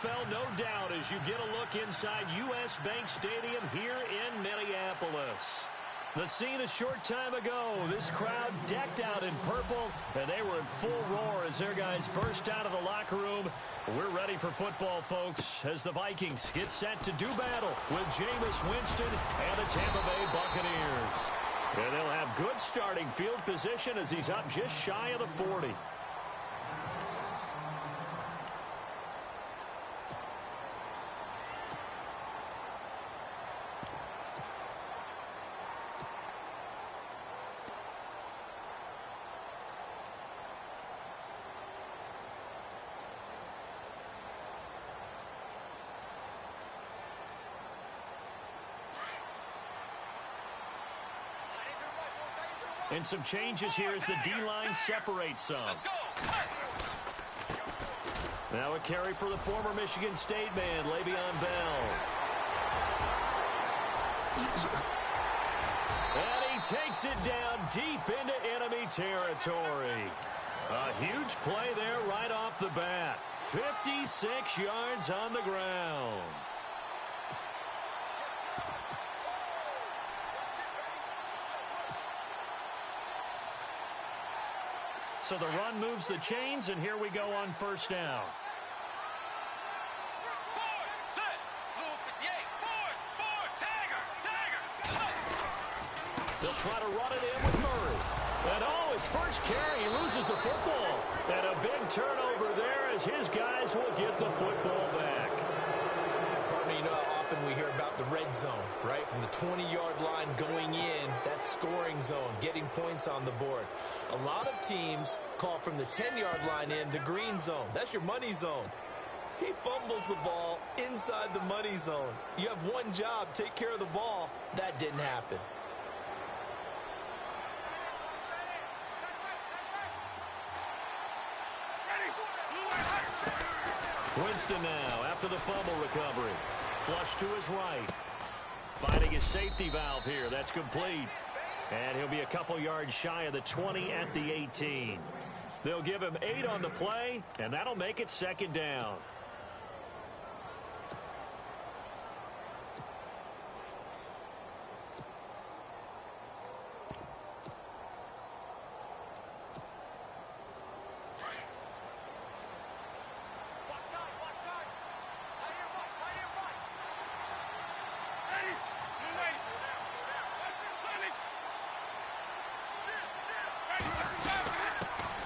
NFL, no doubt, as you get a look inside U.S. Bank Stadium here in Minneapolis. The scene a short time ago, this crowd decked out in purple, and they were in full roar as their guys burst out of the locker room. We're ready for football, folks, as the Vikings get set to do battle with Jameis Winston and the Tampa Bay Buccaneers. And they'll have good starting field position as he's up just shy of the 40. And some changes here as the D-line separates some. Now a carry for the former Michigan State man, Le'Veon Bell. And he takes it down deep into enemy territory. A huge play there right off the bat. 56 yards on the ground. So the run moves the chains, and here we go on first down. They'll try to run it in with Murray. And his first carry, he loses the football. And a big turnover there as his guys will get the football back. You know how often we hear about the red zone, right? From the 20-yard line going in, that's scoring zone, getting points on the board. A lot of teams call from the 10-yard line in the green zone. That's your money zone. He fumbles the ball inside the money zone. You have one job, take care of the ball. That didn't happen. Winston now after the fumble recovery. Flush to his right. Finding his safety valve here. That's complete. And he'll be a couple yards shy of the 20 at the 18. They'll give him 8 on the play, and that'll make it second down.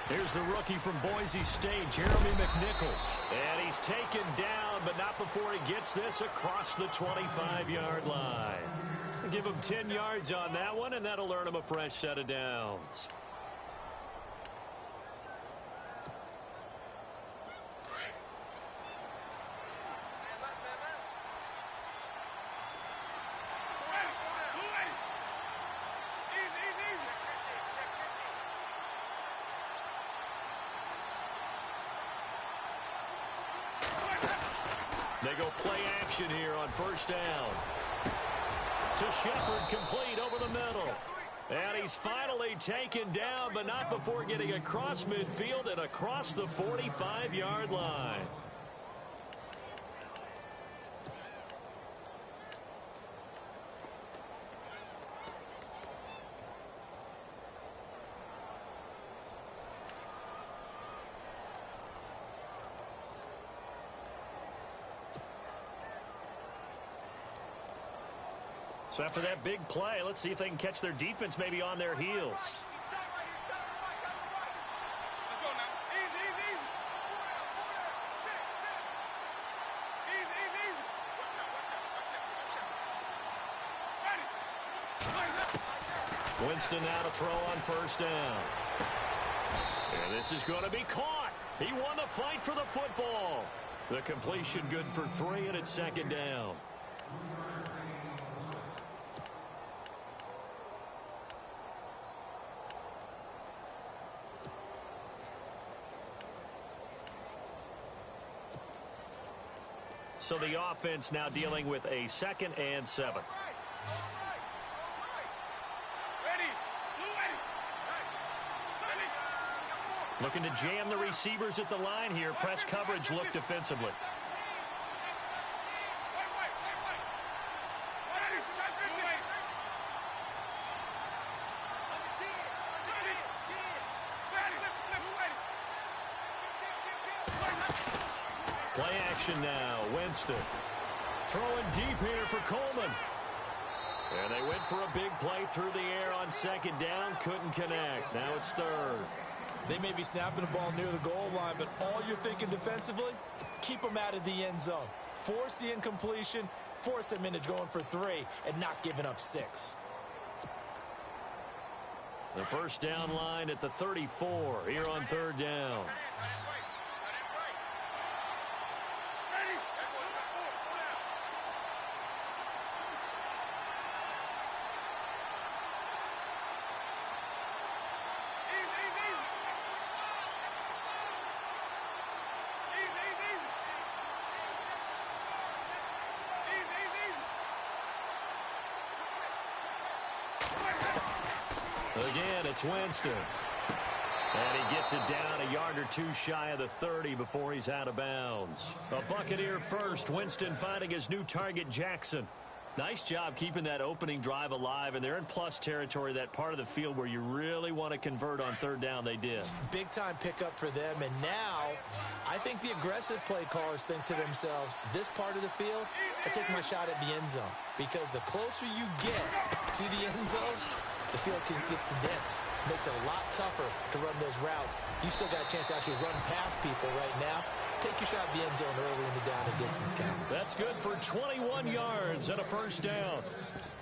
Here's the rookie from Boise State, Jeremy McNichols. And he's taken down, but not before he gets this across the 25-yard line. Give him 10 yards on that one, and that'll earn him a fresh set of downs. They go play action here on first down. To Shepard, complete over the middle. And he's finally taken down, but not before getting across midfield and across the 45-yard line. So after that big play, let's see if they can catch their defense maybe on their heels. Winston now to throw on first down. And this is going to be caught. He won the fight for the football. The completion good for 3, and it's second down. So the offense now dealing with a 2nd and 7. Looking to jam the receivers at the line here. Press coverage look defensively. Play action now. Winston. Throwing deep here for Coleman. And they went for a big play through the air on second down. Couldn't connect. Now it's third. They may be snapping the ball near the goal line, but all you're thinking defensively, keep them out of the end zone. Force the incompletion, force them into going for 3, and not giving up 6. The first down line at the 34 here on third down. Again, it's Winston. And he gets it down a yard or 2 shy of the 30 before he's out of bounds. A Buccaneer first. Winston finding his new target, Jackson. Nice job keeping that opening drive alive, and they're in plus territory, that part of the field where you really want to convert on third down. They did. Big-time pickup for them, and now I think the aggressive play callers think to themselves, this part of the field, I take my shot at the end zone, because the closer you get to the end zone, the field gets condensed. Makes it a lot tougher to run those routes. You still got a chance to actually run past people right now. Take your shot at the end zone early in the down and distance count. That's good for 21 yards and a first down.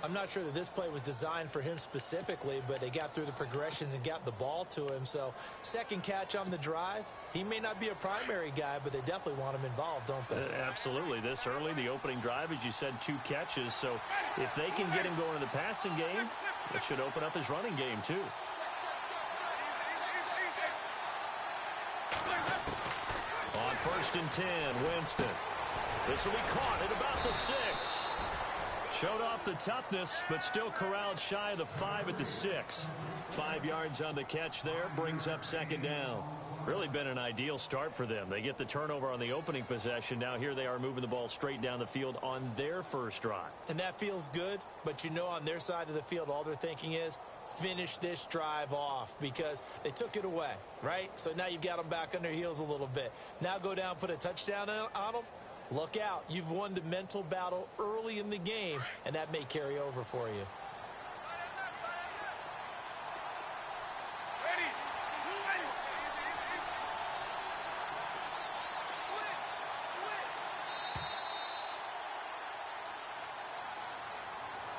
I'm not sure that this play was designed for him specifically, but they got through the progressions and got the ball to him. So second catch on the drive. He may not be a primary guy, but they definitely want him involved, don't they? Absolutely. This early, the opening drive, as you said, 2 catches. So if they can get him going in the passing game, it should open up his running game, too. On 1st and 10, Winston. This will be caught at about the 6. Showed off the toughness, but still corralled shy of the 5 at the 6. 5 yards on the catch there, brings up second down. Really been an ideal start for them. They get the turnover on the opening possession. Now here they are moving the ball straight down the field on their first drive. And that feels good, but you know on their side of the field, all they're thinking is finish this drive off because they took it away, right? So now you've got them back on their heels a little bit. Now go down, put a touchdown on them. Look out. You've won the mental battle early in the game, and that may carry over for you.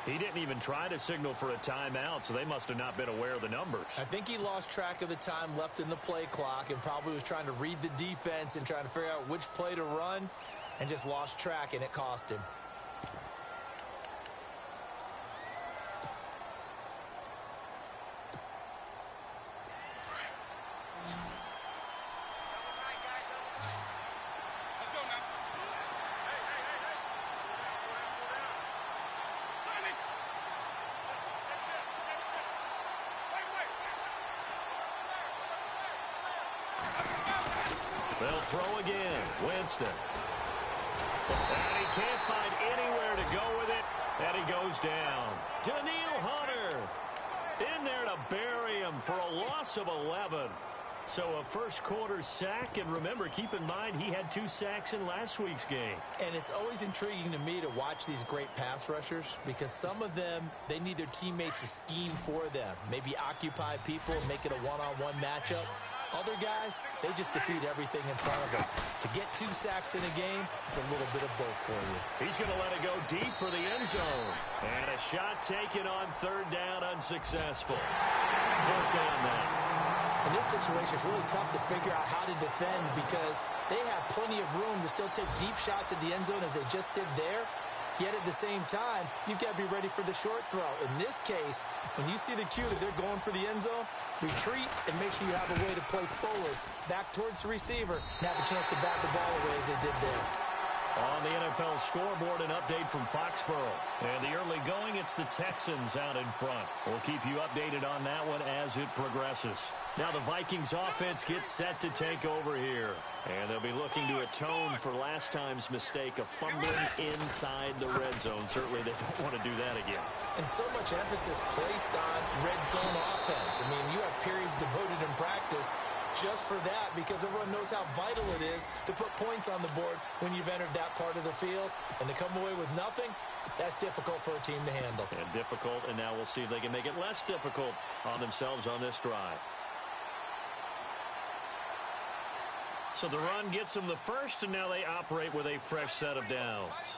He didn't even try to signal for a timeout, so they must have not been aware of the numbers. I think he lost track of the time left in the play clock and probably was trying to read the defense and trying to figure out which play to run and just lost track, and it cost him. They'll throw again. Winston. And he can't find anywhere to go with it. And he goes down. Daniil Hunter in there to bury him for a loss of 11. So a first quarter sack. And remember, keep in mind, he had 2 sacks in last week's game. And it's always intriguing to me to watch these great pass rushers because some of them, they need their teammates to scheme for them. Maybe occupy people, make it a one-on-one matchup. Other guys, they just defeat everything in front of them. To get 2 sacks in a game, it's a little bit of both for you. He's going to let it go deep for the end zone. And a shot taken on third down, unsuccessful. 4th down now. In this situation, it's really tough to figure out how to defend because they have plenty of room to still take deep shots at the end zone as they just did there. Yet at the same time, you've got to be ready for the short throw. In this case, when you see the cue that they're going for the end zone, retreat and make sure you have a way to play forward, back towards the receiver, and have a chance to bat the ball away as they did there. On the NFL scoreboard, an update from Foxborough. And the early going, it's the Texans out in front. We'll keep you updated on that one as it progresses. Now the Vikings offense gets set to take over here. And they'll be looking to atone for last time's mistake of fumbling inside the red zone. Certainly they don't want to do that again. And so much emphasis placed on red zone offense. I mean, you have periods devoted in practice just for that, because everyone knows how vital it is to put points on the board when you've entered that part of the field. And to come away with nothing, that's difficult for a team to handle. And difficult, and now we'll see if they can make it less difficult on themselves on this drive. So the run gets them the first, and now they operate with a fresh set of downs.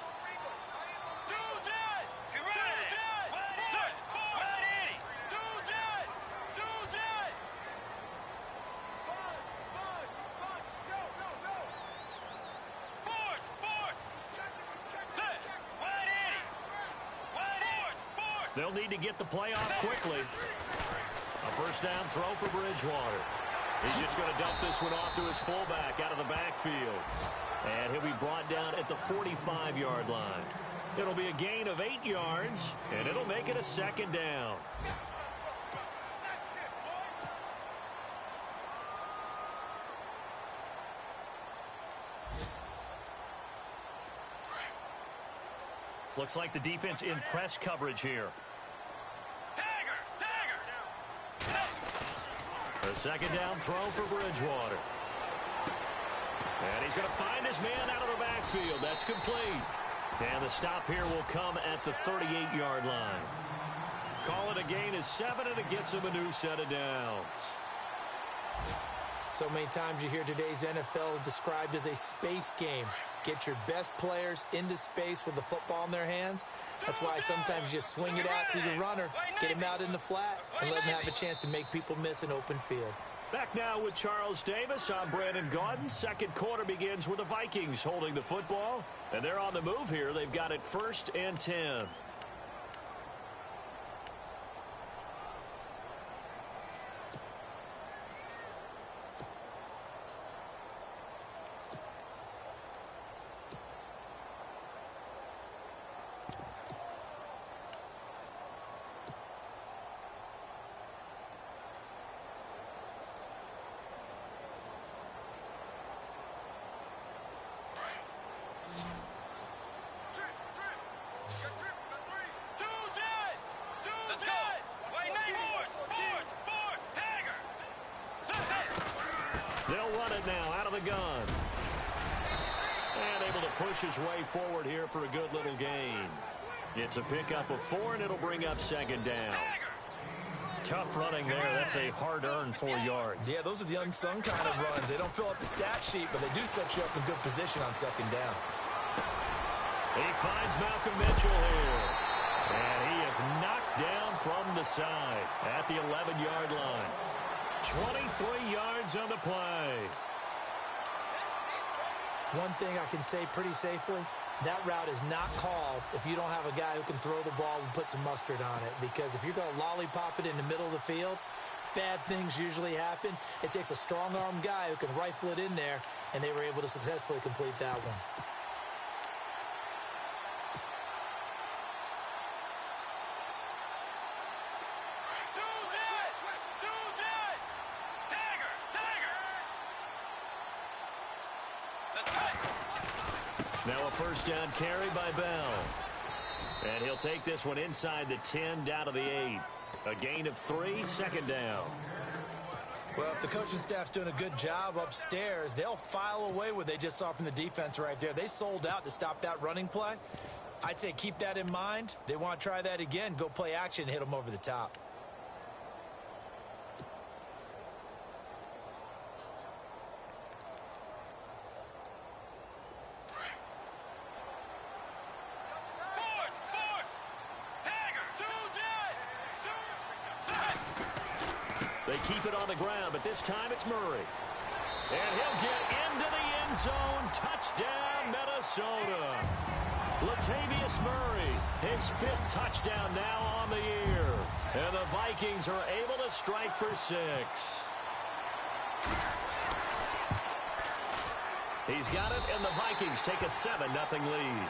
They'll need to get the play off quickly. A first down throw for Bridgewater. He's just going to dump this one off to his fullback out of the backfield. And he'll be brought down at the 45-yard line. It'll be a gain of 8 yards, and it'll make it a second down. Looks like the defense in press coverage here. A second down throw for Bridgewater. And he's going to find his man out of the backfield. That's complete. And the stop here will come at the 38-yard line. Call it a gain of 7, and it gets him a new set of downs. So many times you hear today's NFL described as a space game. Get your best players into space with the football in their hands. That's why sometimes you swing it out to your runner, get him out in the flat, and let him have a chance to make people miss an open field. Back now with Charles Davis. I'm Brandon Gaudin. Second quarter begins with the Vikings holding the football. And they're on the move here. They've got it 1st and 10. They'll run it now out of the gun. And able to push his way forward here for a good little gain. It's a pickup of 4, and it'll bring up second down. Tough running there. That's a hard-earned 4 yards. Yeah, those are the unsung kind of runs. They don't fill up the stat sheet, but they do set you up in good position on second down. He finds Malcolm Mitchell here. And he is knocked down from the side at the 11-yard line. 23 yards on the play. One thing I can say pretty safely, that route is not called if you don't have a guy who can throw the ball and put some mustard on it. Because if you're going to lollipop it in the middle of the field, bad things usually happen. It takes a strong-armed guy who can rifle it in there, and they were able to successfully complete that one. Now a first down carry by Bell. And he'll take this one inside the 10 down to the 8. A gain of 3, second down. Well, if the coaching staff's doing a good job upstairs, they'll file away what they just saw from the defense right there. They sold out to stop that running play. I'd say keep that in mind. They want to try that again. Go play action, hit them over the top. They keep it on the ground, but this time it's Murray. And he'll get into the end zone. Touchdown, Minnesota. Latavius Murray, his 5th touchdown now on the year. And the Vikings are able to strike for 6. He's got it, and the Vikings take a 7-0 lead.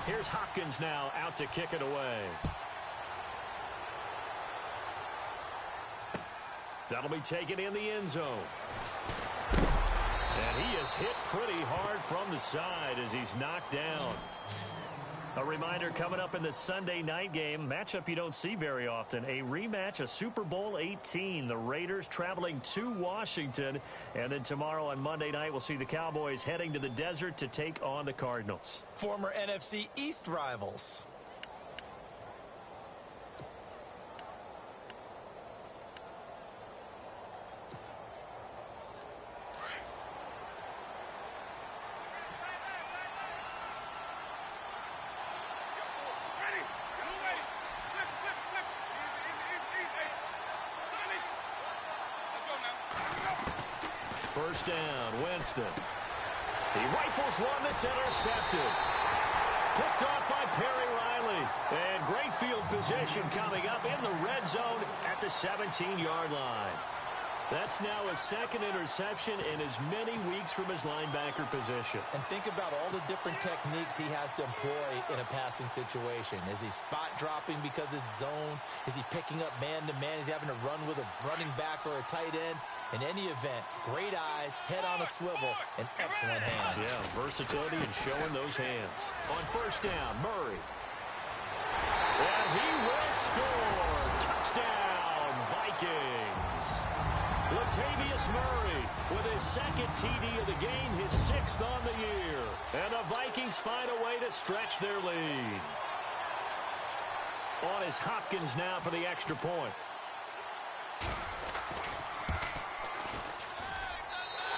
Here's Hopkins now out to kick it away. That'll be taken in the end zone. And he is hit pretty hard from the side as he's knocked down. A reminder coming up in the Sunday night game, matchup you don't see very often, a rematch of Super Bowl 18. The Raiders traveling to Washington. And then tomorrow on Monday night, we'll see the Cowboys heading to the desert to take on the Cardinals. Former NFC East rivals. First down, Winston. He rifles one that's intercepted. Picked off by Perry Riley. And great field position coming up in the red zone at the 17-yard line. That's now a second interception in as many weeks from his linebacker position. And think about all the different techniques he has to employ in a passing situation. Is he spot dropping because it's zone? Is he picking up man-to-man? Is he having to run with a running back or a tight end? In any event, great eyes, head on a swivel, and excellent hands. Yeah, versatility and showing those hands. On first down, Murray. And he will score. Touchdown, Vikings. Latavius Murray with his second TD of the game, his sixth on the year. And the Vikings find a way to stretch their lead. On is Hopkins now for the extra point.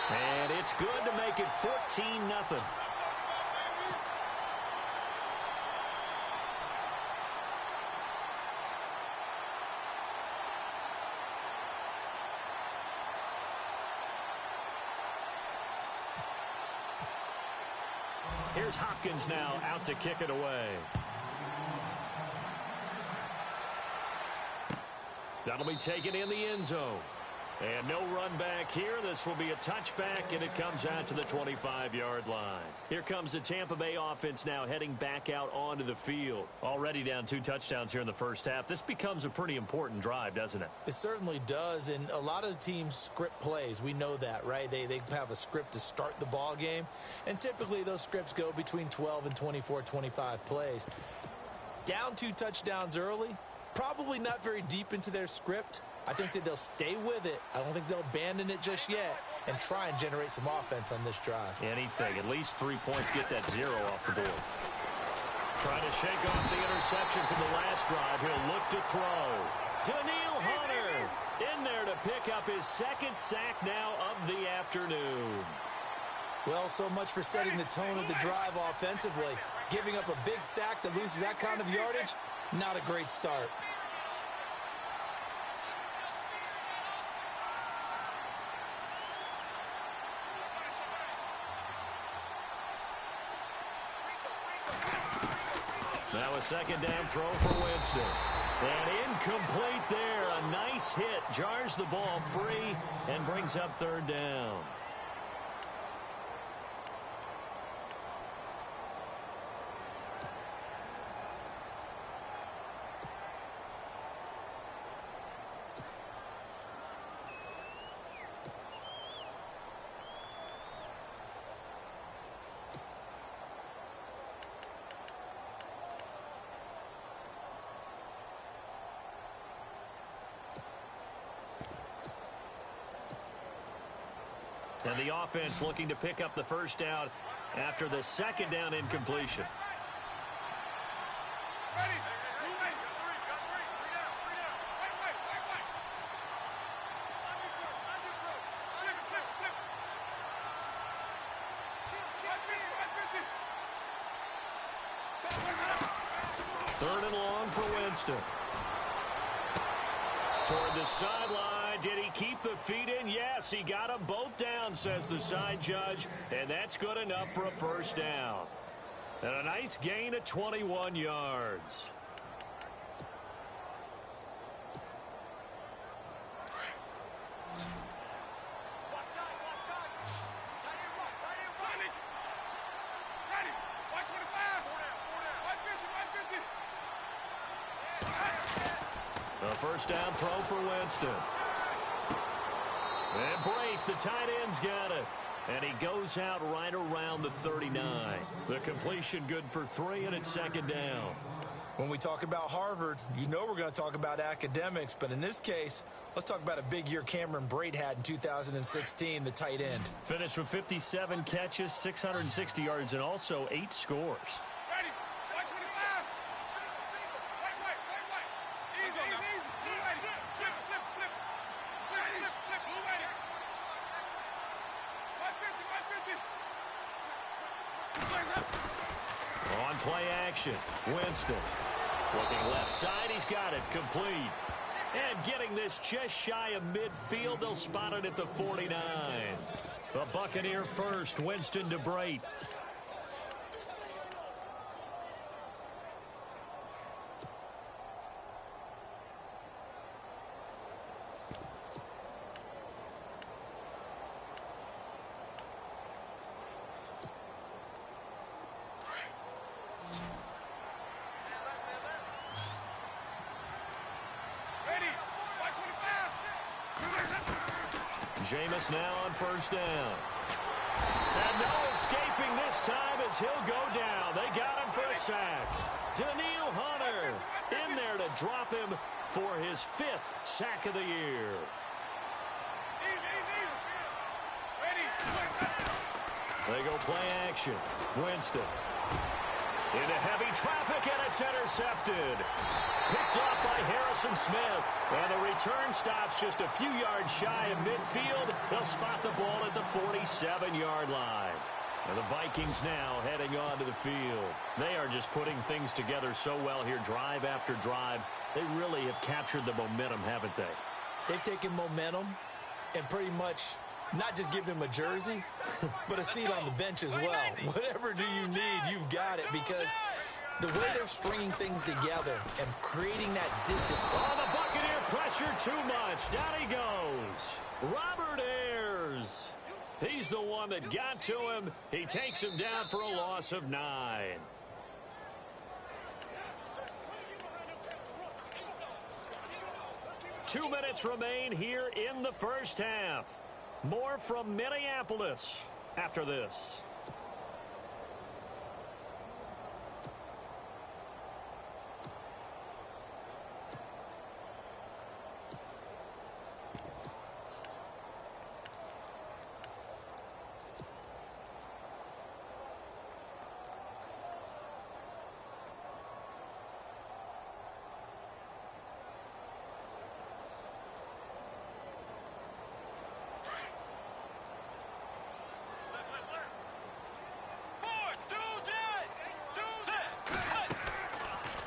And it's good to make it 14-0. Here's Hopkins now out to kick it away. That'll be taken in the end zone. And no run back here. This will be a touchback, and it comes out to the 25-yard line. Here comes the Tampa Bay offense now heading back out onto the field. Already down 2 touchdowns here in the first half. This becomes a pretty important drive, doesn't it? It certainly does, and a lot of teams script plays. We know that, right? They have a script to start the ball game, and typically those scripts go between 12 and 24, 25 plays. Down 2 touchdowns early, probably not very deep into their script. I think that they'll stay with it. I don't think they'll abandon it just yet and try and generate some offense on this drive. Anything. At least 3 points. Get that 0 off the board. Trying to shake off the interception from the last drive. He'll look to throw. Daniil Hunter in there to pick up his second sack now of the afternoon. Well, so much for setting the tone of the drive offensively. Giving up a big sack that loses that kind of yardage, not a great start. Now a second down throw for Winston. And incomplete there. A nice hit. Jars the ball free and brings up third down. And the offense looking to pick up the first down after the second down incompletion. Third and long for Winston. Toward the sideline. Did he keep the feet in? Yes, he got them both down, says the side judge. And that's good enough for a first down. And a nice gain of 21 yards. A first down throw for Winston. And Brate, the tight end's got it. And he goes out right around the 39. The completion good for 3, and it's second down. When we talk about Harvard, you know we're going to talk about academics, but in this case, let's talk about a big year Cameron Brate had in 2016, the tight end. Finished with 57 catches, 660 yards, and also 8 scores. On play action, Winston. Looking left side, he's got it, complete. And getting this just shy of midfield, they'll spot it at the 49. The Buccaneer first, Winston to Brate. Jameis now on first down. And no escaping this time as he'll go down. They got him for a sack. Daniil Hunter in there to drop him for his 5th sack of the year. They go play action. Winston. Into heavy traffic, and it's intercepted. Picked off by Harrison Smith. And the return stops just a few yards shy of midfield. They'll spot the ball at the 47-yard line. And the Vikings now heading onto the field. They are just putting things together so well here, drive after drive. They really have captured the momentum, haven't they? They've taken momentum and pretty much not just give him a jersey, but a seat on the bench as well. Whatever do you need, you've got it, because the way they're stringing things together and creating that distance. Oh, the Buccaneer pressure too much. Down he goes. Robert Ayers. He's the one that got to him. He takes him down for a loss of 9. Two minutes remain here in the first half. More from Minneapolis after this.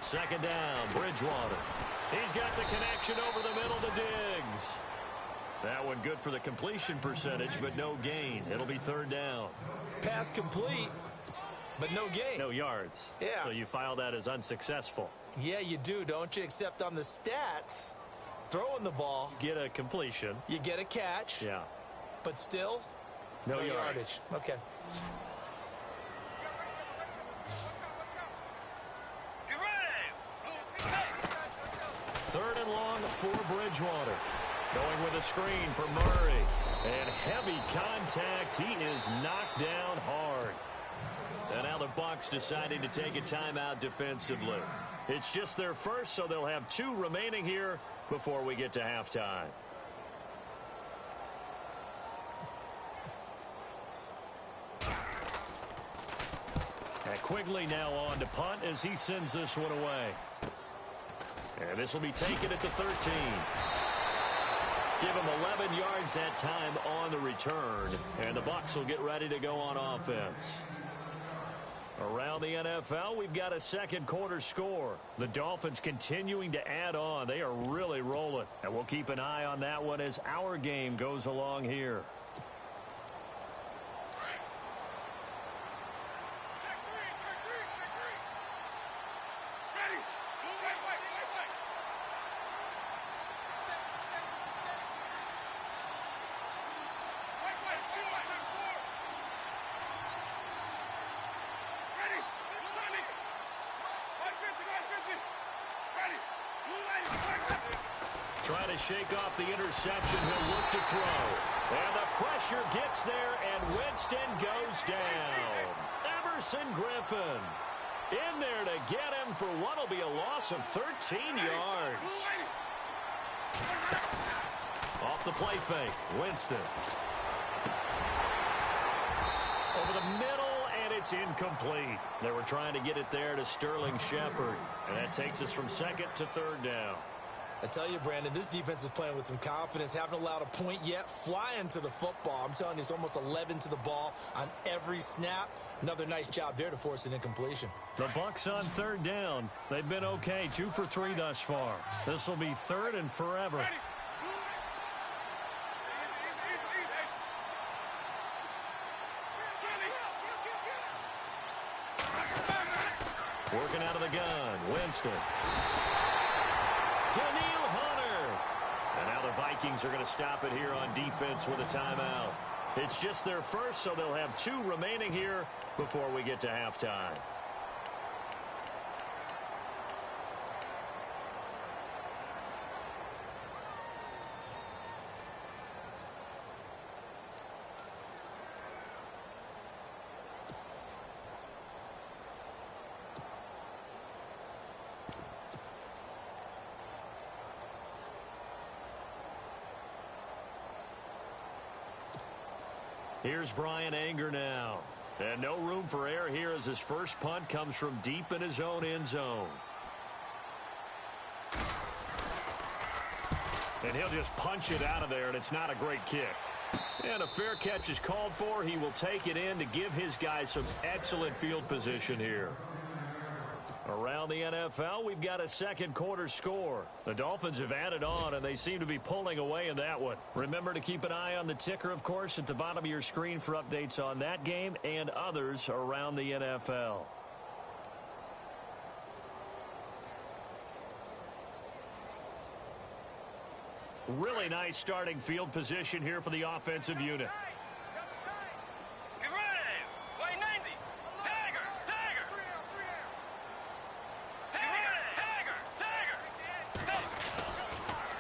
Second down, Bridgewater. He's got the connection over the middle to Diggs. That one good for the completion percentage, but no gain. It'll be third down. Pass complete, but no gain. No yards. Yeah. So you file that as unsuccessful. Yeah, you do, don't you? Except on the stats, throwing the ball. Get a completion. You get a catch. Yeah. But still, no yardage. Okay. Third and long for Bridgewater. Going with a screen for Murray. And heavy contact. He is knocked down hard. And now the Bucs deciding to take a timeout defensively. It's just their first, so they'll have 2 remaining here before we get to halftime. And Quigley now on to punt as he sends this one away. And this will be taken at the 13. Give him 11 yards that time on the return. And the Bucs will get ready to go on offense. Around the NFL, we've got a second quarter score. The Dolphins continuing to add on. They are really rolling. And we'll keep an eye on that one as our game goes along here. trying to shake off the interception. He'll look to throw. And the pressure gets there, and Winston goes down. Emerson Griffin in there to get him for what will be a loss of 13 yards. Off the play fake, Winston. Over the middle, and it's incomplete. They were trying to get it there to Sterling Shepard. And that takes us from second to third down. I tell you, Brandon, this defense is playing with some confidence. Haven't allowed a point yet. Flying to the football. I'm telling you, it's almost 11 to the ball on every snap. Another nice job there to force an incompletion. The Bucs on third down. They've been okay, 2 for 3 thus far. This will be third and forever. Working out of the gun, Winston. Daniil Hunter. And now the Vikings are going to stop it here on defense with a timeout. It's just their first, so they'll have 2 remaining here before we get to halftime. Here's Brian Anger now. And no room for error here as his first punt comes from deep in his own end zone. And he'll just punch it out of there, and it's not a great kick. And a fair catch is called for. He will take it in to give his guys some excellent field position here. Around the NFL, we've got a second quarter score. The Dolphins have added on, and they seem to be pulling away in that one. Remember to keep an eye on the ticker, of course, at the bottom of your screen for updates on that game and others around the NFL. Really nice starting field position here for the offensive unit.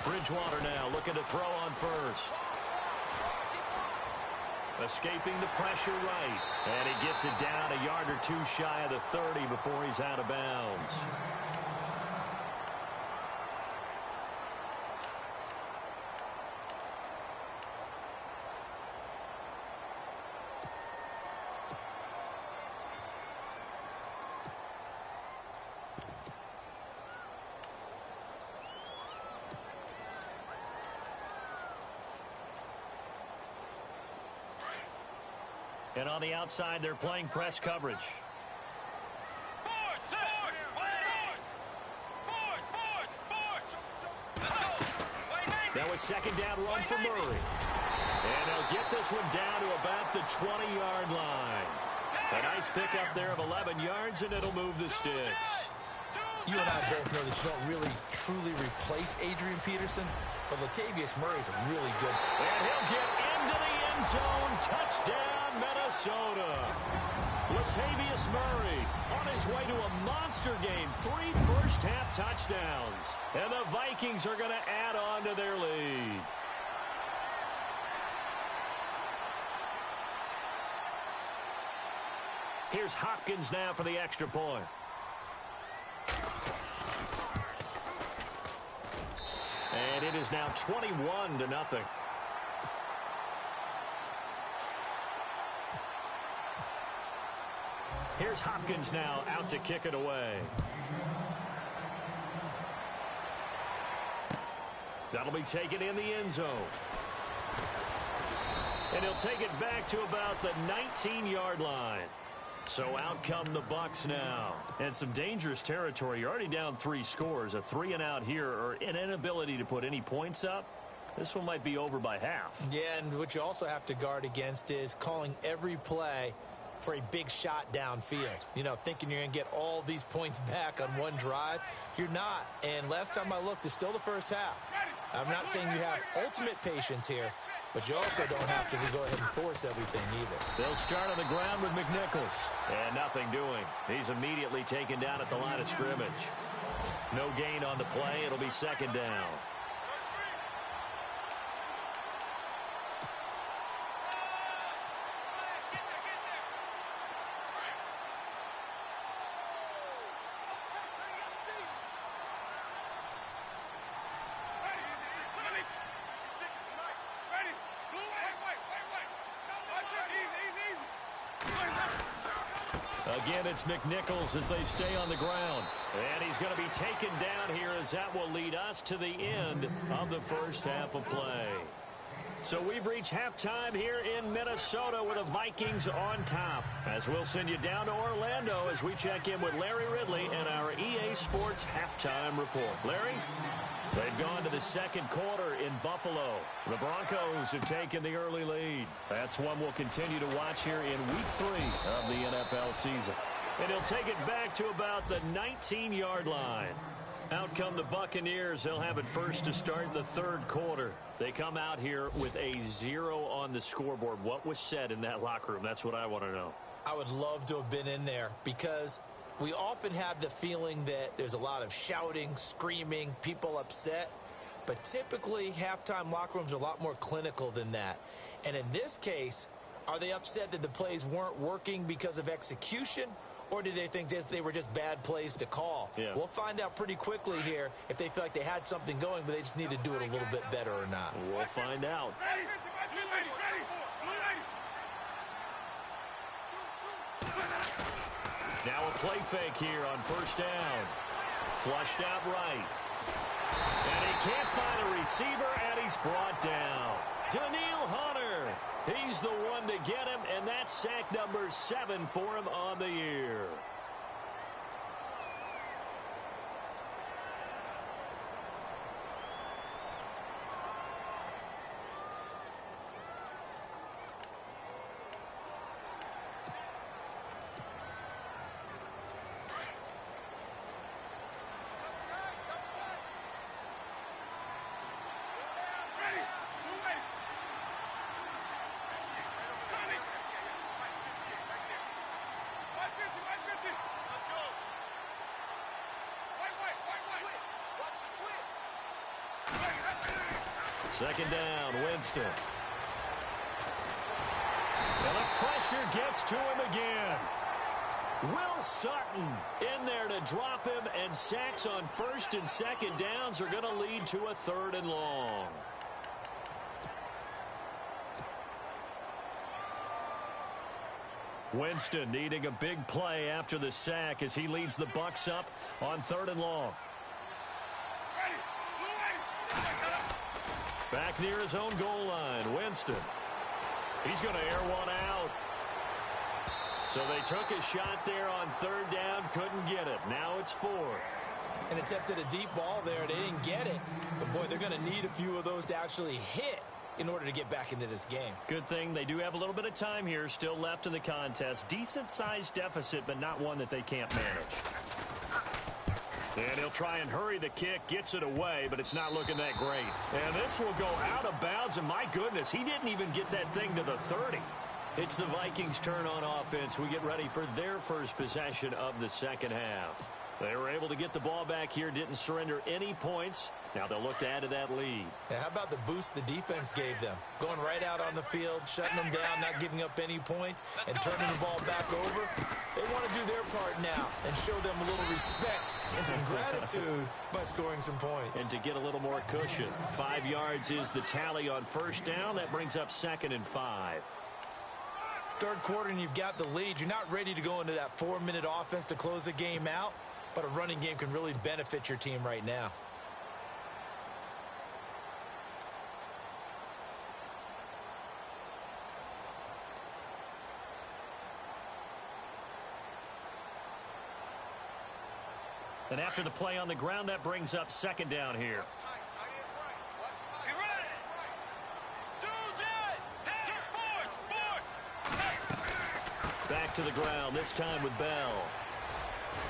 Bridgewater now looking to throw on first. Escaping the pressure right. And he gets it down a yard or 2 shy of the 30 before he's out of bounds. And on the outside, they're playing press coverage. Now a second down run for Murray. And they'll get this one down to about the 20-yard line. A nice pickup there of 11 yards, and it'll move the sticks. You and I both know that you don't really, truly replace Adrian Peterson, but Latavius Murray's a really good. And he'll get into the end zone. Touchdown, Minnesota. Latavius Murray on his way to a monster game. 3 first-half touchdowns. And the Vikings are going to add on to their lead. Here's Hopkins now for the extra point. And it is now 21-0. Here's Hopkins now out to kick it away. That'll be taken in the end zone. And he'll take it back to about the 19-yard line. So out come the Bucs now. And some dangerous territory. You're already down 3 scores. A 3-and-out here, or an inability to put any points up. This one might be over by half. Yeah, and what you also have to guard against is calling every play for a big shot downfield. You know, thinking you're going to get all these points back on one drive. You're not. And last time I looked, it's still the first half. I'm not saying you have ultimate patience here, but you also don't have to go ahead and force everything either. They'll start on the ground with McNichols. And nothing doing. He's immediately taken down at the line of scrimmage. No gain on the play. It'll be second down. Again, it's McNichols as they stay on the ground. And he's going to be taken down here as that will lead us to the end of the first half of play. So we've reached halftime here in Minnesota with the Vikings on top. As we'll send you down to Orlando as we check in with Larry Ridley and our EA Sports halftime report. Larry? They've gone to the second quarter in Buffalo. The Broncos have taken the early lead. That's one we'll continue to watch here in Week 3 of the NFL season. And he'll take it back to about the 19-yard line. Out come the Buccaneers. They'll have it first to start the third quarter. They come out here with a 0 on the scoreboard. What was said in that locker room? That's what I want to know. I would love to have been in there because we often have the feeling that there's a lot of shouting, screaming, people upset. But typically, halftime locker rooms are a lot more clinical than that. And in this case, are they upset that the plays weren't working because of execution? Or did they think they were just bad plays to call? Yeah. We'll find out pretty quickly here if they feel like they had something going, but they just need to do it a little bit better or not. We'll find out. Now a play fake here on first down. Flushed out right. And he can't find a receiver, and he's brought down. Daniil Hunter. He's the one to get him, and that's sack number 7 for him on the year. Second down, Winston. And the pressure gets to him again. Will Sutton in there to drop him, and sacks on first and second downs are going to lead to a third and long. Winston needing a big play after the sack as he leads the Bucs up on third and long. Back near his own goal line, Winston. He's going to air one out. So they took a shot there on third down, couldn't get it. Now it's 4. And attempted a deep ball there. They didn't get it. But, boy, they're going to need a few of those to actually hit in order to get back into this game. Good thing they do have a little bit of time here still left in the contest. Decent-sized deficit, but not one that they can't manage. And he'll try and hurry the kick, gets it away, but it's not looking that great. And this will go out of bounds, and my goodness, he didn't even get that thing to the 30. It's the Vikings' turn on offense. We get ready for their first possession of the second half. They were able to get the ball back here, didn't surrender any points. Now they'll look to add to that lead. Now, how about the boost the defense gave them? Going right out on the field, shutting them down, not giving up any points, and turning the ball back over. They want to do their part now and show them a little respect and some gratitude by scoring some points. And to get a little more cushion. 5 yards is the tally on first down. That brings up 2nd and 5. Third quarter and you've got the lead. You're not ready to go into that 4-minute offense to close the game out, but a running game can really benefit your team right now. And after the play on the ground, that brings up 2nd down here. Back to the ground, this time with Bell.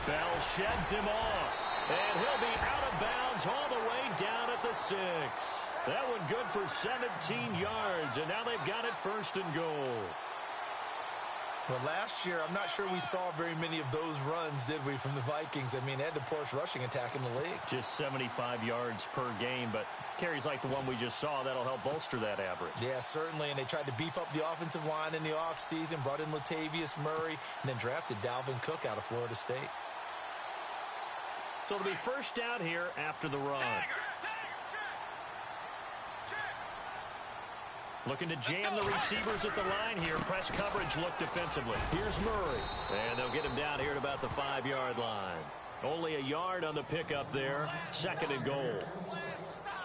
Bell sheds him off, and he'll be out of bounds all the way down at the 6. That one good for 17 yards, and now they've got it 1st and goal. Well, last year, I'm not sure we saw very many of those runs, did we, from the Vikings? I mean, they had the poorest rushing attack in the league. Just 75 yards per game, but carries like the one we just saw, that'll help bolster that average. Yeah, certainly, and they tried to beef up the offensive line in the offseason, brought in Latavius Murray, and then drafted Dalvin Cook out of Florida State. So it'll be first down here after the run. Looking to jam the receivers at the line here. Press coverage look defensively. Here's Murray. And they'll get him down here at about the 5-yard line. Only a yard on the pickup there. 2nd and goal.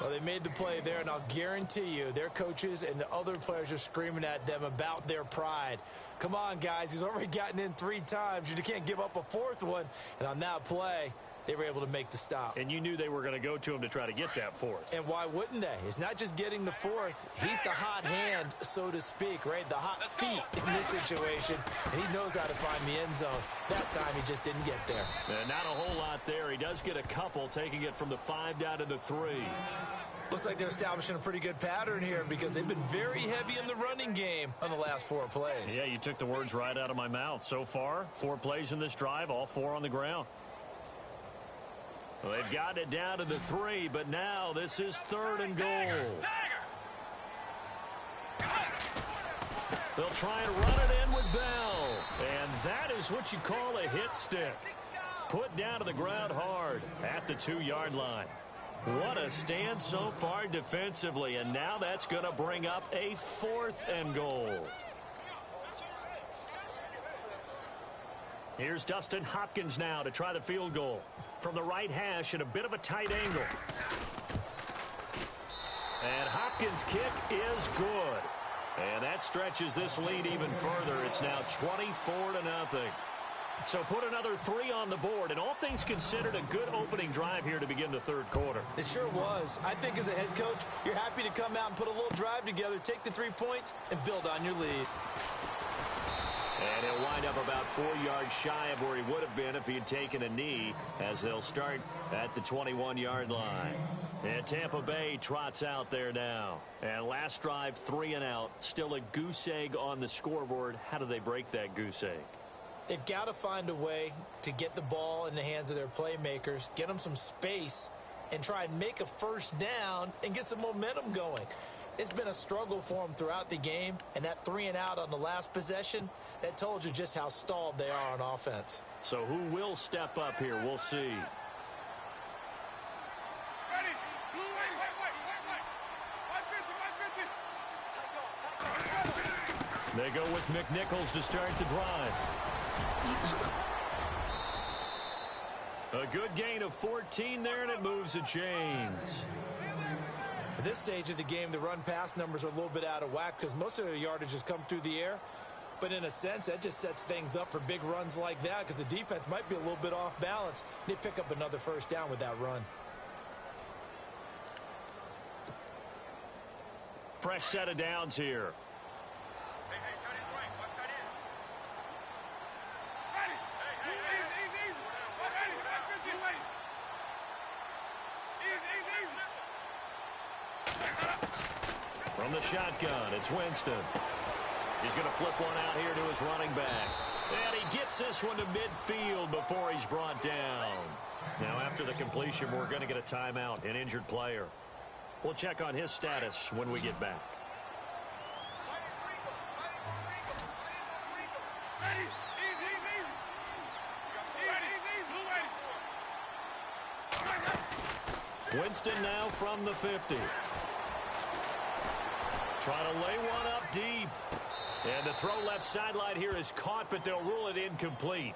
Well, they made the play there, and I'll guarantee you their coaches and the other players are screaming at them about their pride. Come on, guys. He's already gotten in 3 times. You can't give up a 4th one. And on that play, they were able to make the stop. And you knew they were going to go to him to try to get that 4th. And why wouldn't they? It's not just getting the 4th. He's the hot hand, so to speak, right? The hot feet in this situation. And he knows how to find the end zone. That time, he just didn't get there. And not a whole lot there. He does get a couple, taking it from the 5 down to the 3. Looks like they're establishing a pretty good pattern here because they've been very heavy in the running game on the last 4 plays. Yeah, you took the words right out of my mouth. So far, 4 plays in this drive, all 4 on the ground. Well, they've gotten it down to the 3, but now this is 3rd and goal. They'll try and run it in with Bell. And that is what you call a hit stick. Put down to the ground hard at the 2-yard line. What a stand so far defensively, and now that's going to bring up a 4th and goal. Here's Dustin Hopkins now to try the field goal from the right hash at a bit of a tight angle. And Hopkins' kick is good. And that stretches this lead even further. It's now 24-0. So put another 3 on the board, and all things considered, a good opening drive here to begin the 3rd quarter. It sure was. I think as a head coach, you're happy to come out and put a little drive together, take the 3 points, and build on your lead. And he'll wind up about 4 yards shy of where he would have been if he had taken a knee, as they'll start at the 21-yard line. And Tampa Bay trots out there now. And last drive, 3 and out. Still a goose egg on the scoreboard. How do they break that goose egg? They've got to find a way to get the ball in the hands of their playmakers, get them some space, and try and make a 1st down and get some momentum going. It's been a struggle for them throughout the game, and that 3 and out on the last possession, that told you just how stalled they are on offense. So who will step up here? We'll see. They go with McNichols to start the drive. A good gain of 14 there, and it moves the chains. At this stage of the game, the run-pass numbers are a little bit out of whack because most of the yardage has come through the air. But in a sense, that just sets things up for big runs like that because the defense might be a little bit off balance. They pick up another 1st down with that run. Fresh set of downs here. From the shotgun, it's Winston. He's going to flip one out here to his running back. And he gets this one to midfield before he's brought down. Now, after the completion, we're going to get a timeout, an injured player. We'll check on his status when we get back. Winston now from the 50. Trying to lay one up deep. And the throw left sideline here is caught, but they'll rule it incomplete.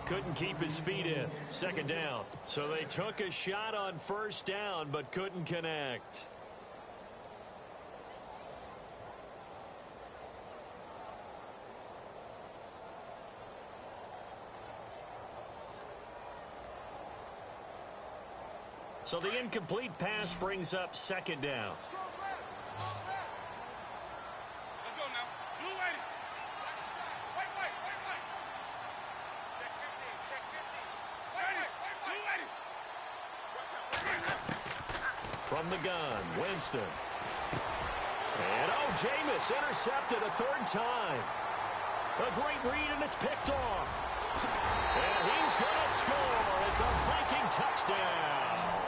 Couldn't keep his feet in. 2nd down. So they took a shot on 1st down, but couldn't connect. So the incomplete pass brings up 2nd down. From the gun, Winston. And Jameis intercepted a 3rd time. A great read, and it's picked off. And he's going to score. It's a Viking touchdown.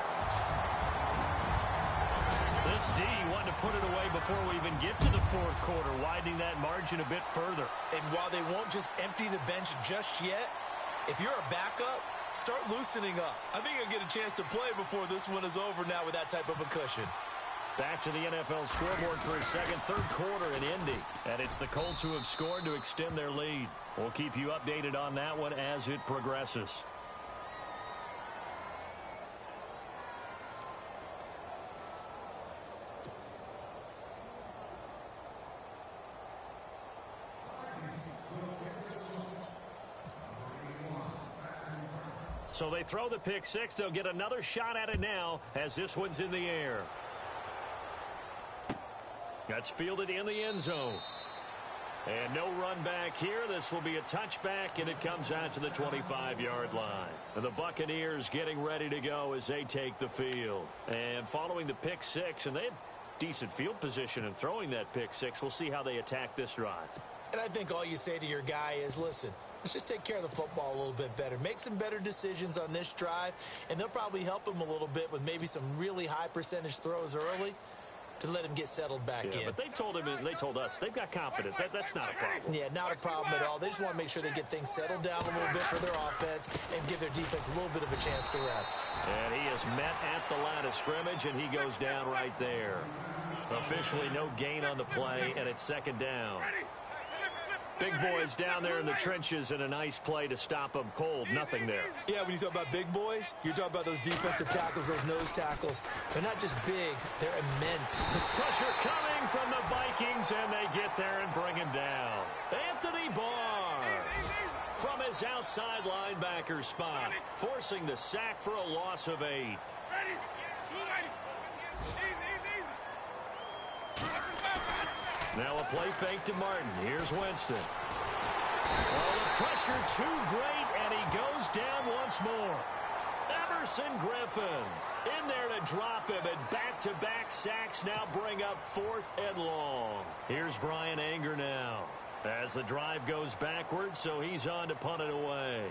This D wanted to put it away before we even get to the 4th quarter, widening that margin a bit further. And while they won't just empty the bench just yet, if you're a backup, start loosening up. I think you'll get a chance to play before this one is over now with that type of a cushion. Back to the NFL scoreboard for a second, third quarter in Indy. And it's the Colts who have scored to extend their lead. We'll keep you updated on that one as it progresses. So they throw the pick six. They'll get another shot at it now as this one's in the air. That's fielded in the end zone. And no run back here. This will be a touchback, and it comes out to the 25-yard line. And the Buccaneers getting ready to go as they take the field. And following the pick six, and they have decent field position in throwing that pick six. We'll see how they attack this drive. And I think all you say to your guy is, listen, let's just take care of the football a little bit better. Make some better decisions on this drive, and they'll probably help him a little bit with maybe some really high percentage throws early to let him get settled back in. But they told him, and they told us, they've got confidence. That's not a problem. Yeah, not a problem at all. They just want to make sure they get things settled down a little bit for their offense and give their defense a little bit of a chance to rest. And he is met at the line of scrimmage, and he goes down right there. Officially no gain on the play, and it's second down. Big boys down there in the trenches, and a nice play to stop them cold. Nothing there. Yeah, when you talk about big boys, you're talking about those defensive tackles, those nose tackles. They're not just big, they're immense. Pressure coming from the Vikings, and they get there and bring him down. Anthony Barr from his outside linebacker spot, forcing the sack for a loss of 8. Now a play fake to Martin. Here's Winston. Well, the pressure too great, and he goes down once more. Emerson Griffin in there to drop him, and back-to-back sacks now bring up 4th and long. Here's Brian Anger now as the drive goes backwards, so he's on to punt it away.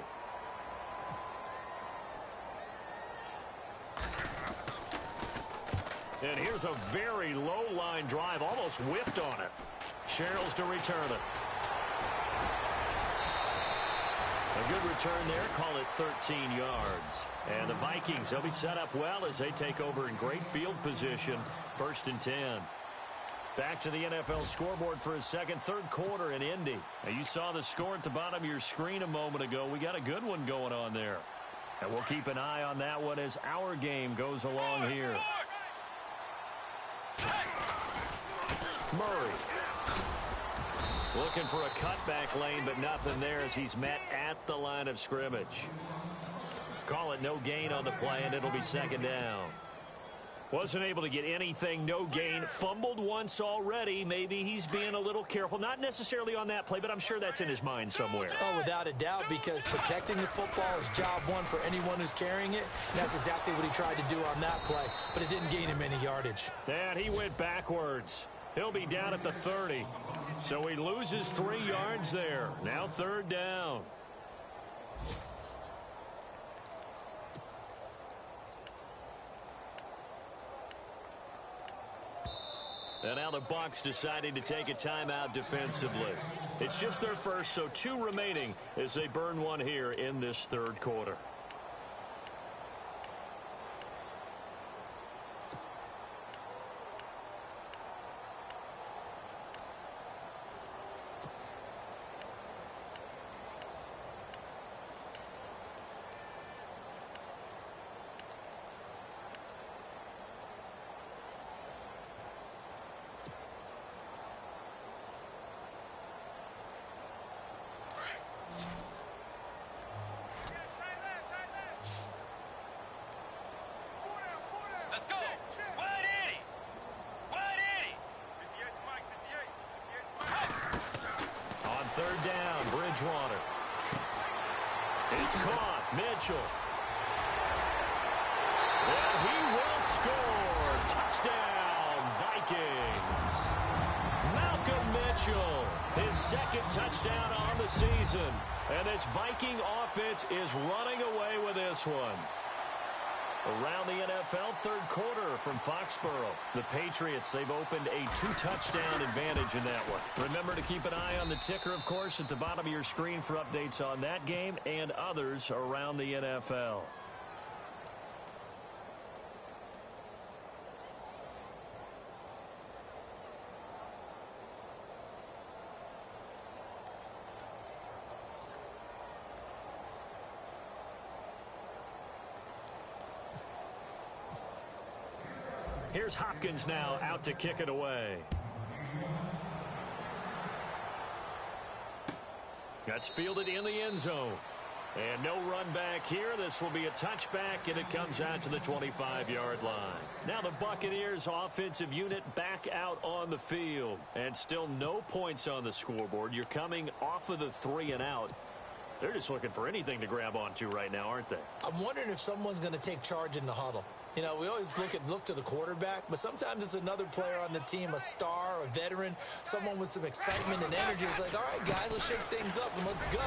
And here's a very low-line drive, almost whiffed on it. Sherrills to return it. A good return there, call it 13 yards. And the Vikings, they'll be set up well as they take over in great field position, 1st and 10. Back to the NFL scoreboard for a second, third quarter in Indy. Now, you saw the score at the bottom of your screen a moment ago. We got a good one going on there. And we'll keep an eye on that one as our game goes along here. Murray looking for a cutback lane, but nothing there as he's met at the line of scrimmage. Call it no gain on the play, and it'll be second down. Wasn't able to get anything, no gain. Fumbled once already. Maybe he's being a little careful. Not necessarily on that play, but I'm sure that's in his mind somewhere. Oh, without a doubt, because protecting the football is job one for anyone who's carrying it. And that's exactly what he tried to do on that play, but it didn't gain him any yardage. And he went backwards. He'll be down at the 30. So he loses 3 yards there. Now third down. And now the Bucs deciding to take a timeout defensively. It's just their first, so 2 remaining as they burn one here in this third quarter. Third down, Bridgewater. It's caught. Mitchell. And he will score. Touchdown, Vikings. Malcolm Mitchell, his second touchdown on the season. And this Viking offense is running away with this one. Around the NFL, third quarter from Foxborough. The Patriots, they've opened a 2-touchdown advantage in that one. Remember to keep an eye on the ticker, of course, at the bottom of your screen for updates on that game and others around the NFL. Here's Hopkins now out to kick it away. That's fielded in the end zone. And no run back here. This will be a touchback, and it comes out to the 25-yard line. Now the Buccaneers offensive unit back out on the field. And still no points on the scoreboard. You're coming off of the 3 and out. They're just looking for anything to grab onto right now, aren't they? I'm wondering if someone's going to take charge in the huddle. You know, we always look to the quarterback, but sometimes it's another player on the team, a star, a veteran, someone with some excitement and energy. It's like, all right, guys, let's shake things up and let's go,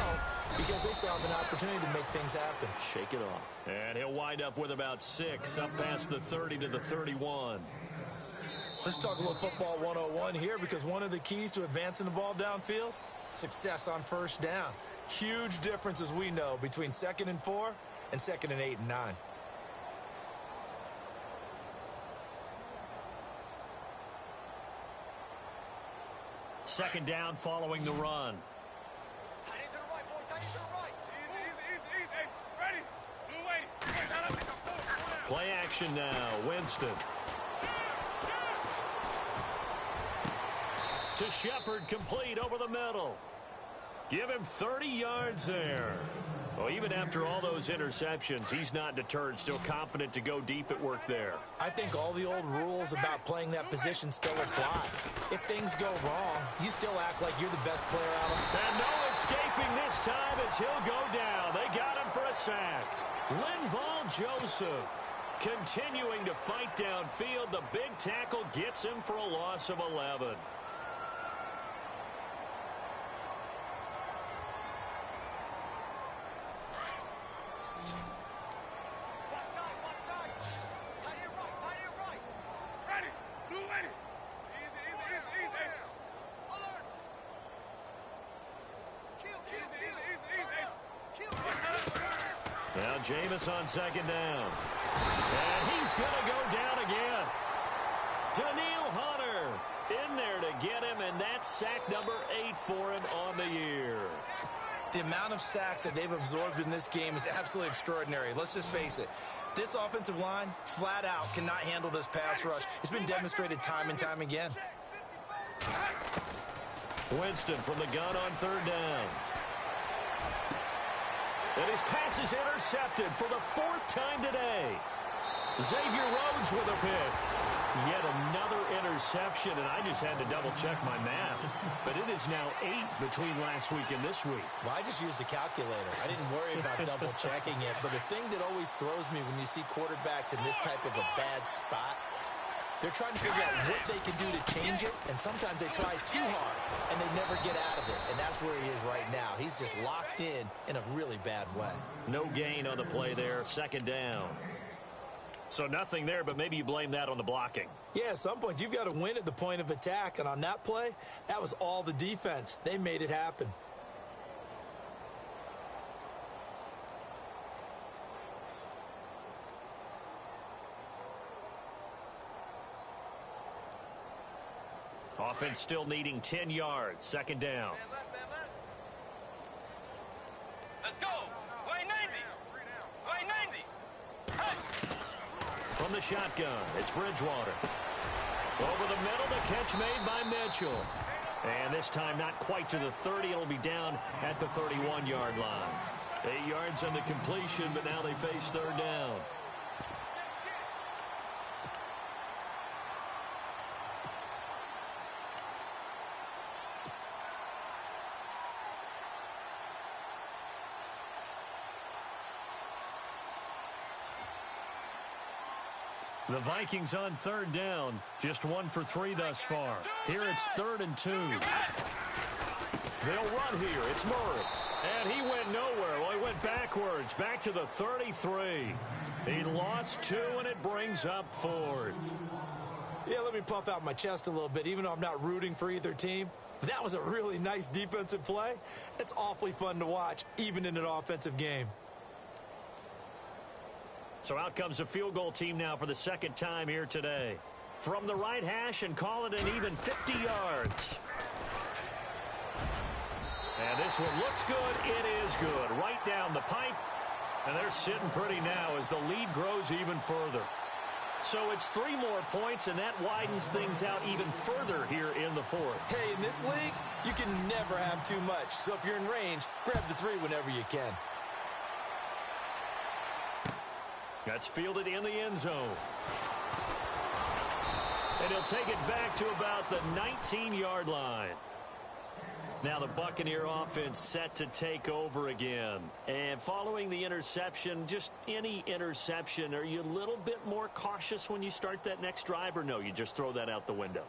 because they still have an opportunity to make things happen. Shake it off. And he'll wind up with about 6, up past the 30 to the 31. Let's talk a little football 101 here, because one of the keys to advancing the ball downfield, success on first down. Huge difference, as we know, between 2nd and 4 and 2nd and 8 and 9. Second down following the run. Play action now. Winston. To Shepard, complete over the middle. Give him 30 yards there. Well, even after all those interceptions, he's not deterred, still confident to go deep at work there. I think all the old rules about playing that position still apply. If things go wrong, you still act like you're the best player out of it. And no escaping this time as he'll go down. They got him for a sack. Linval Joseph continuing to fight downfield. The big tackle gets him for a loss of 11. Now Jameis on second down. And he's going to go down again. Daniil Hunter in there to get him, and that's sack number 8 for him on the year. The amount of sacks that they've absorbed in this game is absolutely extraordinary. Let's just face it. This offensive line, flat out, cannot handle this pass rush. It's been demonstrated time and time again. Winston from the gun on third down. And his pass is intercepted for the 4th time today. Xavier Rhodes with a pick. Yet another interception, and I just had to double-check my math. But it is now 8 between last week and this week. Well, I just used a calculator. I didn't worry about double-checking it. But the thing that always throws me when you see quarterbacks in this type of a bad spot, they're trying to figure out what they can do to change it, and sometimes they try too hard, and they never get out of it, and that's where he is right now. He's just locked in a really bad way. No gain on the play there, second down. So nothing there, but maybe you blame that on the blocking. Yeah, at some point, you've got to win at the point of attack, and on that play, that was all the defense. They made it happen. Offense still needing 10 yards. Second down. Let's go. Way 90. Way 90. Hey. From the shotgun, it's Bridgewater. Over the middle, the catch made by Mitchell. And this time not quite to the 30. It'll be down at the 31-yard line. 8 yards on the completion, but now they face third down. The Vikings on third down, just 1 for 3 thus far. Here it's 3rd and 2. They'll run here. It's Murray. And he went nowhere. Well, he went backwards, back to the 33. He lost 2, and it brings up 4th. Yeah, let me puff out my chest a little bit, even though I'm not rooting for either team. That was a really nice defensive play. It's awfully fun to watch, even in an offensive game. So out comes a field goal team now for the 2nd time here today. From the right hash and call it an even 50 yards. And this one looks good. It is good. Right down the pipe. And they're sitting pretty now as the lead grows even further. So it's 3 more points, and that widens things out even further here in the fourth. Hey, in this league, you can never have too much. So if you're in range, grab the 3 whenever you can. That's fielded in the end zone. And he'll take it back to about the 19-yard line. Now the Buccaneer offense set to take over again. And following the interception, just any interception, are you a little bit more cautious when you start that next drive, or no, you just throw that out the window?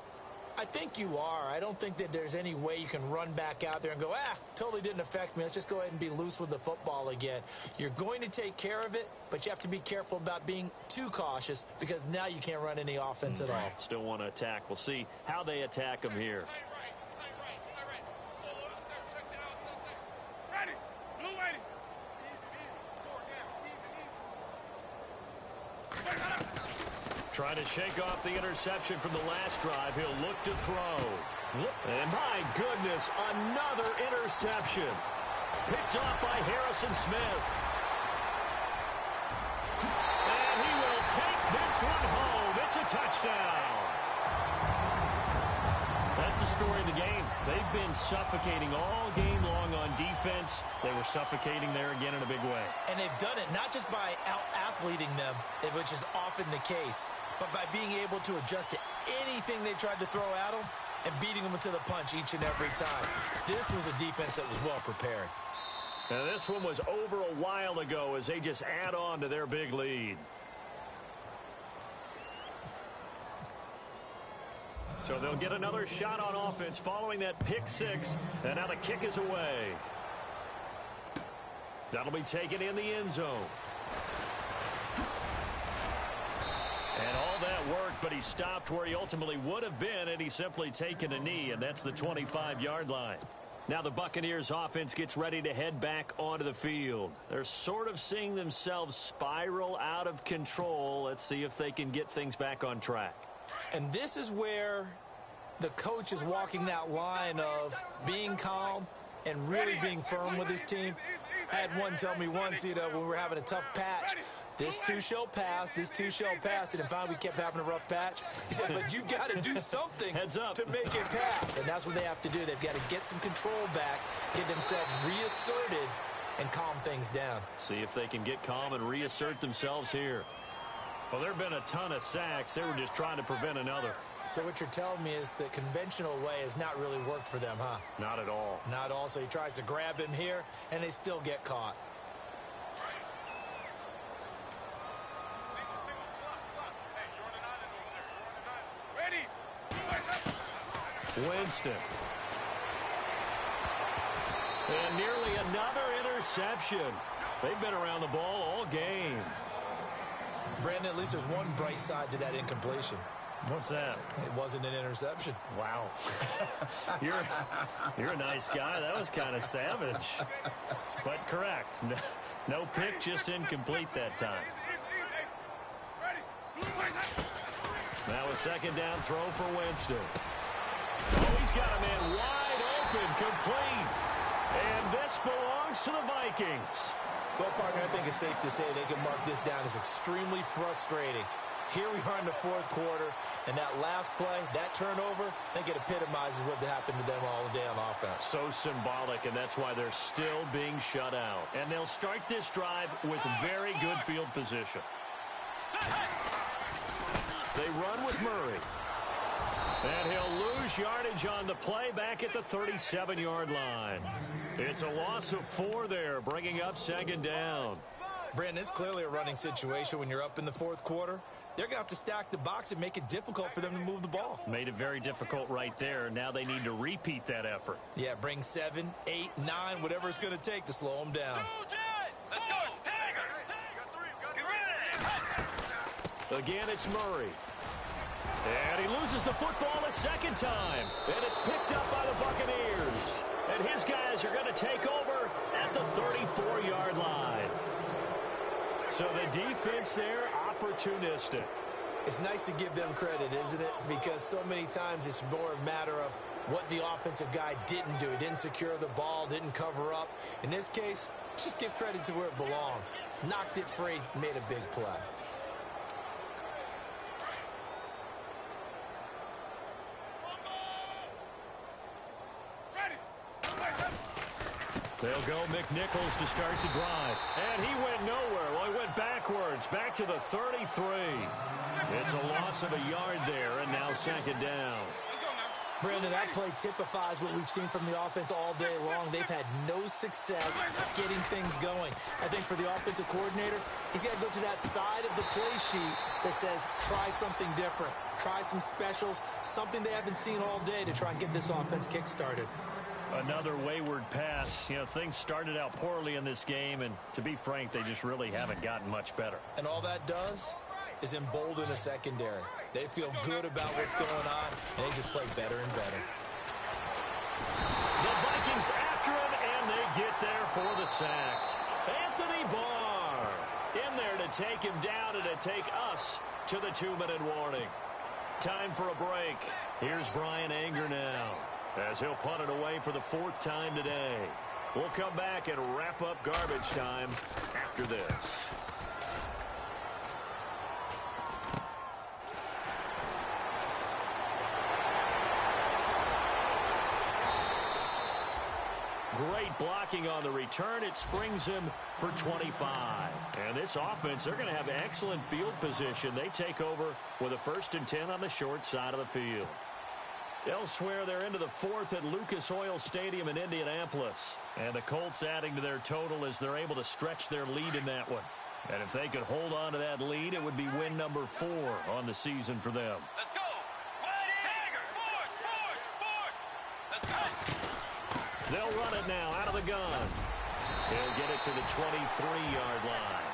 I think you are. I don't think that there's any way you can run back out there and go, totally didn't affect me. Let's just go ahead and be loose with the football again. You're going to take care of it, but you have to be careful about being too cautious because now you can't run any offense at all. Still want to attack. We'll see how they attack them here. Trying to shake off the interception from the last drive. He'll look to throw. And my goodness, another interception. Picked off by Harrison Smith. And he will take this one home. It's a touchdown. That's the story of the game. They've been suffocating all game long on defense. They were suffocating there again in a big way. And they've done it not just by out-athleting them, which is often the case, but by being able to adjust to anything they tried to throw at them and beating them into the punch each and every time. This was a defense that was well prepared. Now this one was over a while ago as they just add on to their big lead. So they'll get another shot on offense following that pick 6, and now the kick is away. That'll be taken in the end zone. And all that worked, but he stopped where he ultimately would have been, and he's simply taken a knee, and that's the 25-yard line. Now the Buccaneers offense gets ready to head back onto the field. They're sort of seeing themselves spiral out of control. Let's see if they can get things back on track. And this is where the coach is walking that line of being calm and really being firm with his team. I had one tell me once, when we were having a tough patch, this too shall pass, this too shall pass. And finally we kept having a rough patch. He said, but you've got to do something to make it pass. And that's what they have to do. They've got to get some control back, get themselves reasserted, and calm things down. See if they can get calm and reassert themselves here. Well, there have been a ton of sacks. They were just trying to prevent another. So what you're telling me is the conventional way has not really worked for them, huh? Not at all. Not at all. So he tries to grab him here, and they still get caught. Winston. And nearly another interception. They've been around the ball all game. Brandon, at least there's one bright side to that incompletion. What's that? It wasn't an interception. Wow. You're a nice guy. That was kind of savage. But correct. No pick, just incomplete that time. Now a second down throw for Winston. Oh, he's got a man wide open, complete. And this belongs to the Vikings. Well, partner, I think it's safe to say they can mark this down as extremely frustrating. Here we are in the fourth quarter, and that last play, that turnover, I think it epitomizes what happened to them all day on offense. So symbolic, and that's why they're still being shut out. And they'll start this drive with very good field position. They run with Murray. And he'll lose yardage on the play back at the 37-yard line. It's a loss of 4 there, bringing up second down. Brandon, it's clearly a running situation when you're up in the fourth quarter. They're going to have to stack the box and make it difficult for them to move the ball. Made it very difficult right there. Now they need to repeat that effort. Yeah, bring 7, 8, 9, whatever it's going to take to slow them down. Let's go, Tiger. Again, it's Murray. And he loses the football a second time. And it's picked up by the Buccaneers. And his guys are going to take over at the 34-yard line. So the defense there, opportunistic. It's nice to give them credit, isn't it? Because so many times it's more a matter of what the offensive guy didn't do. He didn't secure the ball, didn't cover up. In this case, let's just give credit to where it belongs. Knocked it free, made a big play. They'll go McNichols to start the drive. And he went nowhere. Well, he went backwards, back to the 33. It's a loss of a yard there, and now second down. Brandon, that play typifies what we've seen from the offense all day long. They've had no success getting things going. I think for the offensive coordinator, he's got to go to that side of the play sheet that says, try something different. Try some specials, something they haven't seen all day to try and get this offense kick-started. Another wayward pass. You know, things started out poorly in this game, and to be frank, they just really haven't gotten much better. And all that does is embolden the secondary. They feel good about what's going on, and they just play better and better. The Vikings after him, and they get there for the sack. Anthony Barr in there to take him down and to take us to the 2-minute warning. Time for a break. Here's Brian Anger now, as he'll punt it away for the 4th time today. We'll come back and wrap up garbage time after this. Great blocking on the return. It springs him for 25. And this offense, they're going to have excellent field position. They take over with a 1st and 10 on the short side of the field. Elsewhere, they're into the 4th at Lucas Oil Stadium in Indianapolis. And the Colts adding to their total as they're able to stretch their lead in that one. And if they could hold on to that lead, it would be win number 4 on the season for them. Let's go. Tiger. Force. Let's go. They'll run it now out of the gun. He'll get it to the 23-yard line.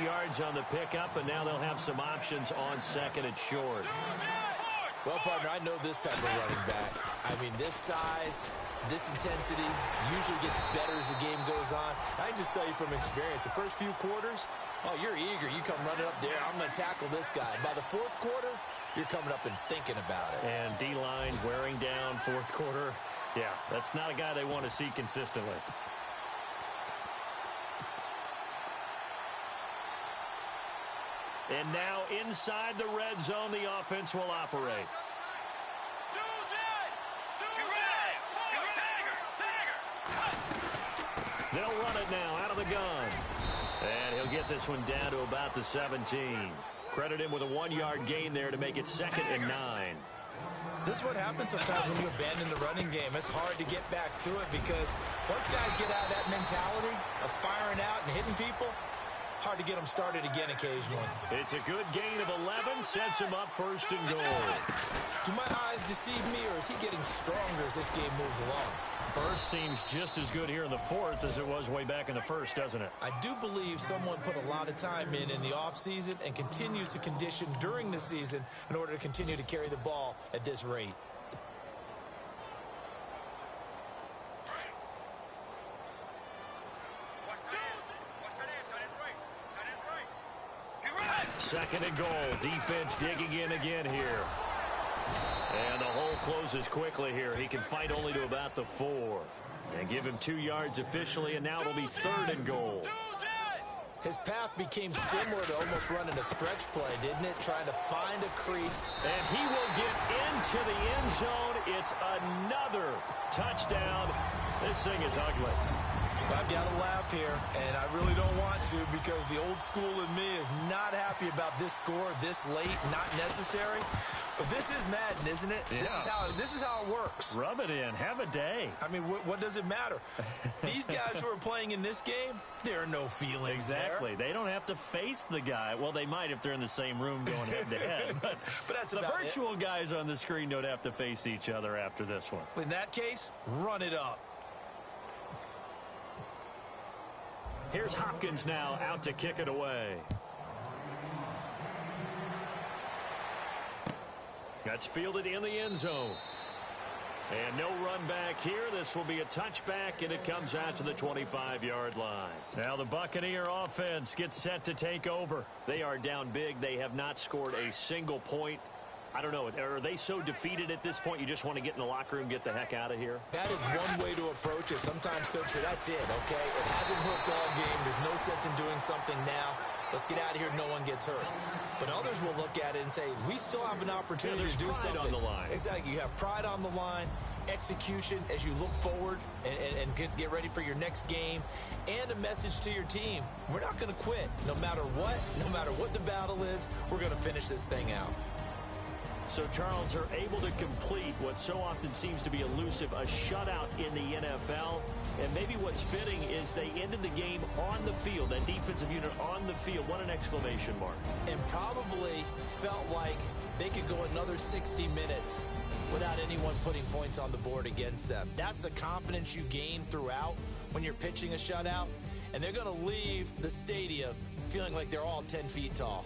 8 yards on the pickup, and now they'll have some options on 2nd and short. Well, partner, I know this type of running back. I mean, this size, this intensity usually gets better as the game goes on. I can just tell you from experience, the first few quarters, oh, you're eager. You come running up there, I'm going to tackle this guy. By the 4th quarter, you're coming up and thinking about it. And D-line wearing down 4th quarter. Yeah, that's not a guy they want to see consistently. And now inside the red zone, the offense will operate. They'll run it now out of the gun. And he'll get this one down to about the 17. Credit him with a 1-yard gain there to make it 2nd and 9. This is what happens sometimes when you abandon the running game. It's hard to get back to it because once guys get out of that mentality of firing out and hitting people, hard to get them started again occasionally. It's a good gain of 11, sets him up 1st and goal. Do my eyes deceive me, or is he getting stronger as this game moves along? Burst seems just as good here in the 4th as it was way back in the 1st, doesn't it? I do believe someone put a lot of time in the offseason and continues to condition during the season in order to continue to carry the ball at this rate. Second and goal. Defense digging in again here. And the hole closes quickly here. He can fight only to about the 4. And give him 2 yards officially, and now it'll be 3rd and goal. His path became similar to almost running a stretch play, didn't it? Trying to find a crease. And he will get into the end zone. It's another touchdown. This thing is ugly. I've got to laugh here, and I really don't want to because the old school in me is not happy about this score this late, not necessary. But this is Madden, isn't it? Yeah. This is how it works. Rub it in. Have a day. I mean, what does it matter? These guys who are playing in this game, there are no feelings Exactly. there. They don't have to face the guy. Well, they might if they're in the same room going head-to-head. But that's the about virtual guys on the screen don't have to face each other after this one. In that case, run it up. Here's Hopkins now out to kick it away. That's fielded in the end zone. And no run back here. This will be a touchback, and it comes out to the 25-yard line. Now the Buccaneer offense gets set to take over. They are down big. They have not scored a single point. I don't know. Are they so defeated at this point you just want to get in the locker room, get the heck out of here? That is one way to approach it. Sometimes coaches say, that's it, okay? It hasn't worked all game. There's no sense in doing something now. Let's get out of here. No one gets hurt. But others will look at it and say, we still have an opportunity to do something. There's pride on the line. Exactly. You have pride on the line. execution as you look forward and get ready for your next game, and a message to your team. We're not going to quit. No matter what the battle is, we're going to finish this thing out. So, Charles, are able to complete what so often seems to be elusive, a shutout in the NFL. And maybe what's fitting is they ended the game on the field, that defensive unit on the field. What an exclamation mark. And probably felt like they could go another 60 minutes without anyone putting points on the board against them. That's the confidence you gain throughout when you're pitching a shutout. And they're going to leave the stadium feeling like they're all 10 feet tall.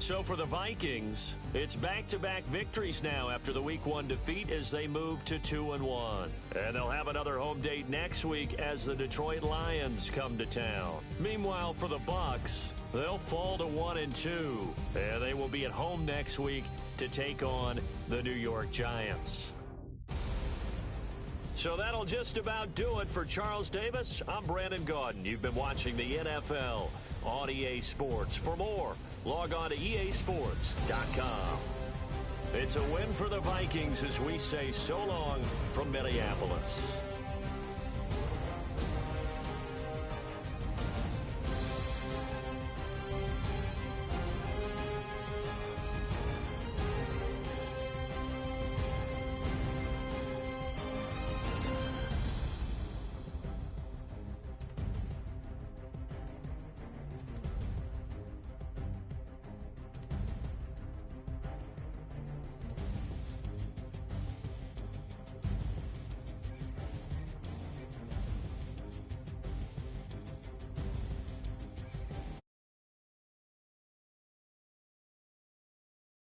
So for the Vikings, it's back-to-back victories now after the Week 1 defeat as they move to 2-1. And they'll have another home date next week as the Detroit Lions come to town. Meanwhile, for the Bucs, they'll fall to 1-2. And they will be at home next week to take on the New York Giants. So that'll just about do it for Charles Davis. I'm Brandon Gaudin. You've been watching the NFL on EA Sports. For more, log on to easports.com. It's a win for the Vikings as we say so long from Minneapolis.